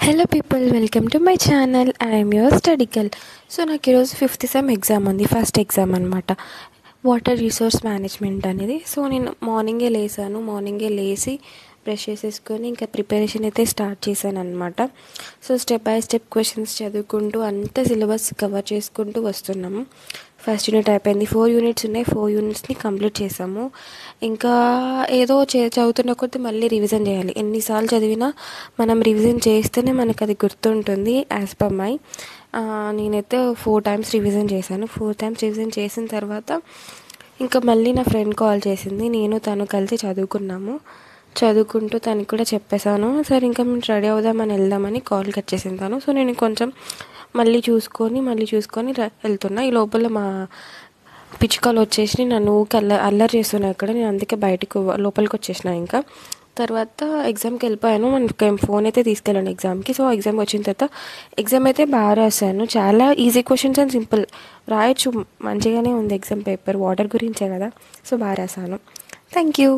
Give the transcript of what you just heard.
Hello people, welcome to my channel. I'm your study girl. So నాకు ఈరోజు fifth sem exam ఉంది, first exam అనమాట, water resource management అనేది. So నేను మార్నింగే లేచి బ్రష్ చేసేసుకొని ఇంకా ప్రిపరేషన్ అయితే స్టార్ట్ చేశాను అనమాట. So step by step questions చదువుకుంటూ అంత సిలబస్ కవర్ చేసుకుంటూ వస్తున్నాము. ఫస్ట్ యూనిట్ అయిపోయింది, 4 యూనిట్స్ ఉన్నాయి, 4 యూనిట్స్ని కంప్లీట్ చేసాము. ఇంకా ఏదో చదువుతున్న కొద్దీ మళ్ళీ రివిజన్ చేయాలి. ఎన్నిసార్లు చదివినా మనం రివిజన్ చేస్తేనే మనకు అది గుర్తుంటుంది. యాజ్ పర్ మై నేనైతే 4 టైమ్స్ రివిజన్ చేశాను. 4 టైమ్స్ రివిజన్ చేసిన తర్వాత ఇంకా మళ్ళీ నా ఫ్రెండ్ కాల్ చేసింది, తను కలిసి చదువుకుంటూ తనకి కూడా చెప్పేశాను. సరే ఇంకా మేము రెడీ అవుదామని వెళ్దామని కాల్ కట్ చేసింది తను. సో నేను కొంచెం మళ్ళీ చూసుకొని వెళ్తున్నా. ఈ లోపల మా పిచ్చుకలు వచ్చేసి నన్ను అల్లరి చేస్తున్నాయి అక్కడ. నేను అందుకే లోపలికి వచ్చేసిన. ఇంకా తర్వాత ఎగ్జామ్కి వెళ్ళిపోయాను. మనకి ఫోన్ అయితే తీసుకెళ్ళాను ఎగ్జామ్కి. సో ఎగ్జామ్ వచ్చిన తర్వాత ఎగ్జామ్ అయితే బాగా రాశాను. చాలా ఈజీ క్వశ్చన్స్ అండ్ సింపుల్, రాయొచ్చు, మంచిగానే ఉంది ఎగ్జామ్ పేపర్. వాటర్ గురించే కదా, సో బాగా రాశాను. Thank you.